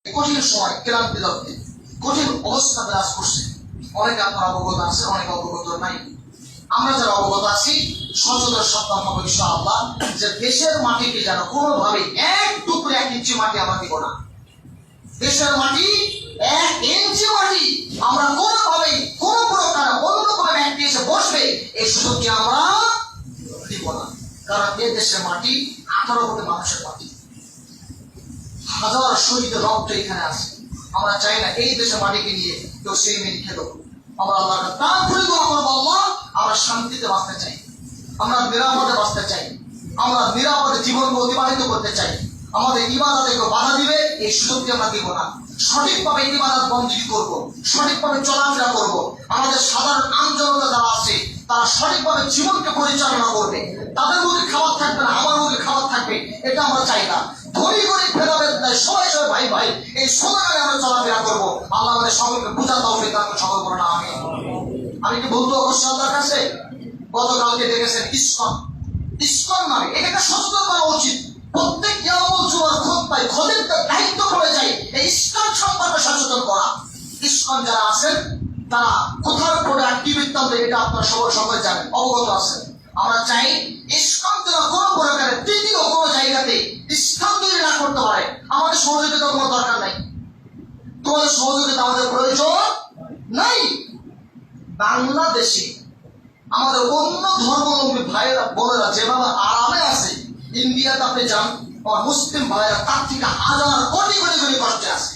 কঠিন সময় ক্লান্তি লগ্নে কঠিন অবস্থা বিরাজ করছে। অনেকে আপনার অবগত আছে, অনেকে অবগত নাই। আমরা যারা অবগত আছি সচেতন সপ্তাহ হবো ইনশাআল্লাহ যে দেশের মাটিকে যেন কোনোভাবে এক টুকরো 1 ইঞ্চি মাটি আমরা দিব না। দেশের মাটি 1 ইঞ্চি মাটি আমরা কোনোভাবেই কোনো প্রকার অন্য কোনো ব্যক্তি এসে বসবে এই সুযোগটি আমরা দিব না। কারণ এই দেশের মাটি 18 কোটি মানুষের মাটি, হাজার শহীদের রক্ত এখানে আছে। আমরা চাই না এই দেশের মাটিকে নিয়ে কেউ সেই মেরে খেল। আমরা আল্লাহকে প্রাণ করে দোয়া করবো, আল্লাহ আমরা শান্তিতে বাঁচতে চাই, আমরা নিরাপদে বাঁচতে চাই, আমরা নিরাপদে জীবনকে অতিবাহিত করতে চাই। আমাদের ইবাদতে কেউ বাধা দিবে এই সুযোগটি আমরা দিব না। সঠিকভাবে ইবাদত বন্দী করবো, সঠিকভাবে চলাফেরা করবো। আমাদের সাধারণ আমজনতা যারা আছে তারা সঠিকভাবে জীবনকে পরিচালনা করবে। তাদের মুখে খাবার থাকবে না, আমার মুখে খাবার থাকবে, এটা আমরা চাই না। ধনী গরিব ভেদাভেদ নাই, সবাই সবাই ভাই ভাই এই সোনাগারে আমরা চলাফেরা করবো। আল্লাহ আমাদের সকলকে বুঝা তৌফিক দান করুন, সকল করুন আমিন। আমি কি বলবো অবশ্যই আল্লাহর কাছে? গতকালকে দেখেছেন ইসকন নামে, এটা সচেতন করা উচিত। প্রত্যেক ইয়ামুল জুমার খুতবায় খতিবদের দায়িত্ব পড়ে যায় এই ইসকন সম্পর্কে সচেতন করা। ইসকন যারা আছেন তারা কোথার পড়ে আর কি বৃত্তান্ত এটা আপনারা সবাই জানেন, অবগত আছেন। আমরা চাই ইসকন যেন কোনো প্রকারের তৃতীয় কোনো জায়গাতে স্থান তৈরি না করতে পারে। আমাদের সহযোগিতা কোনো দরকার নাই, তোমাদের সহযোগিতা আমাদের প্রয়োজন নাই। বাংলাদেশে আমাদের অন্য ধর্মাবলম্বী ভাইয়েরা বোনেরা যেভাবে আরামে আছে, ইন্ডিয়াতে আপনি যান আমার মুসলিম ভাইয়েরা তার থেকে হাজার কোটি কোটি কোটি কষ্টে আছে।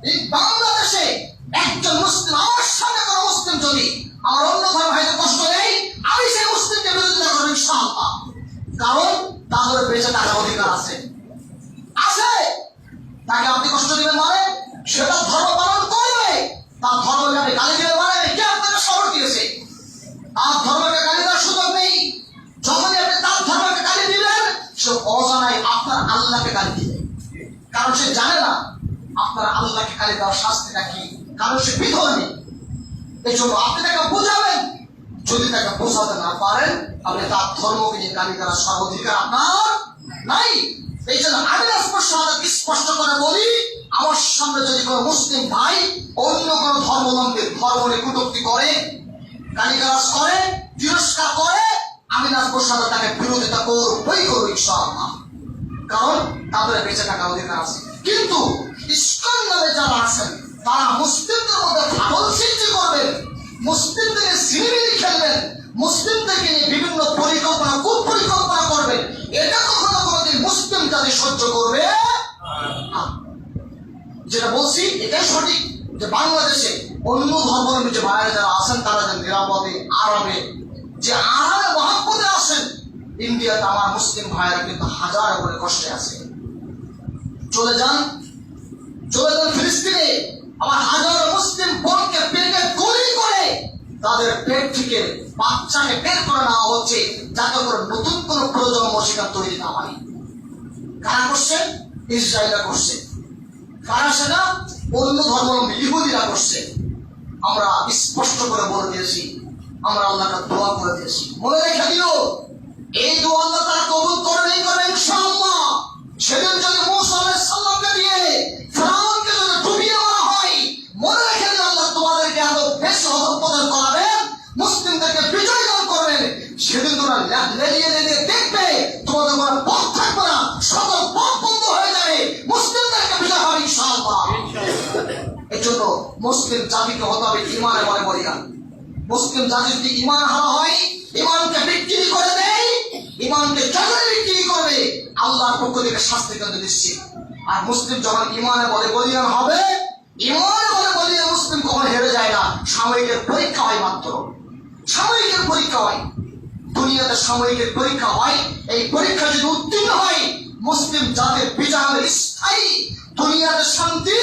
এই বাংলাদেশে একজন মুসলিম, আমার সামনে কোনো মুসলিম যদি আমার অন্য ধর্ম ভাইদের কষ্ট নেই, আমি সেই মুসলিমকে বিরোধিতা করবো ইনশাআল্লাহ। কারণ তাহলে বেঁচে থাকার অধিকার আছে, তাকে আপনি কষ্ট দিবেন মানে সেটা ধর্ম পালন করবে। তার ধর্মকে আপনি গালি দিবেন মানে কে আপনাকে শহর দিয়েছে? তার ধর্মকে গালি দেওয়ার সুযোগ নেই। যখনই আপনি তার ধর্মকে গালি দিবেন সে অজানায় আপনার আল্লাহকে গালি দিবে, কারণ সে জানে না আপনার আল্লাহকে গালি দেওয়ার শাস্তিটা কি, কারণ সে বিধর্মী। এই জন্য আপনি তাকে বোঝাবেন। যদি তাকে বোঝাতে না পারেন আপনি তার ধর্মকে নিয়ে গালি দেওয়ার সর্বাধিকার আপনার নাই। এই জন্য আমি স্পষ্ট করে বলি, আমার সামনে যদি কোনো মুসলিম ভাই অন্য কোনো ধর্মাবলম্বী ধর্ম নিয়ে কটূক্তি করে, গালিগালাজ করে, তিরস্কার করে, আমি নাজবুর সাথে তাকে বিরোধিতা করবই করবো ইনশাআল্লাহ। কারণ তাদের বেঁচে থাকার অধিকার আছে। কিন্তু ইসকন নামে যারা আছেন তারা মুসলিমদের মধ্যে ফাটল সৃষ্টি করবেন, মুসলিমদের সিনেমিনি খেলবেন, মুসলিমদেরকে নিয়ে বিভিন্ন পরিকল্পনা কুপরিকল্পনা করবেন। এটা কখনো কোনোদিন মুসলিম জাতি সহ্য করবে না। যেটা বলছি এটাই সঠিক যে বাংলাদেশে অন্য ধর্মাবলম্বী যে ভাইয়েরা যারা আছেন তারা যেন নিরাপদে আরামে যে আরামে মহাব্বতে আছেন। ইন্ডিয়াতে আমার মুসলিম ভাইয়েরা কিন্তু হাজার করে কষ্টে আছে। চলে যান ফিলিস্তিনে, আমার হাজার মুসলিম বোনকে পেটে গুলি করে তাদের পেট থেকে বাচ্চাকে বের করে নেওয়া হচ্ছে যাতে করে নতুন কোন প্রজন্ম সেখানে তৈরি না হয়। কারা করছে? ইসরায়েলরা করছে। কারা সেটা? অন্য ধর্মাবলম্বী ইহুদিরা করছে। আমরা স্পষ্ট করে বলে দিয়েছি, আমরা আল্লাহকে দোয়া করে দিয়েছি। মনে রেখে দিও এই দোয়া আল্লাহ তারা কবুল করবে ইনশাআল্লাহ। সেদিন যদি মুসা আলাইহিস সালামকে দিয়ে ফিরআউনকে যদি ডুবিয়ে মারা হয়, মনে রেখে দিও আল্লাহ তোমাদেরকে আরো বেশি অধঃপতন করাবেন, মুসলিমদেরকে বিজয় দান করবেন। সেদিন তোমরা লেলিয়ে দেখবে তোমাদের কোনো পথ থাকবে না, সকল পথ বন্ধ হয়ে যাবে, মুসলিমদেরকে বিজয় হবে ইনশাআল্লাহ। এই জন্য মুসলিম জাতিকে হতে হবে ইমানে বলে বলিয়ান। মুসলিম জাতি যদি ইমান হারা হয়, ইমানকে বিক্রি করে দেয়, ইমানকে জগতে বিক্রি করবে, আল্লাহর পক্ষ থেকে শাস্তি কিন্তু নিশ্চিত। আর মুসলিম যখন ইমানে বলে বলিয়ান হবে, ইমানে বলে বলিয়ান মুসলিম কখনো হেরে যায় না। সাময়িকের পরীক্ষা হয়, মাত্র সাময়িকের পরীক্ষা হয়। দুনিয়াতে সাময়িকের পরীক্ষা হয়, এই পরীক্ষা যদি উত্তীর্ণ হয় মুসলিম জাতির বিজয় স্থায়ী, দুনিয়াতে শান্তি।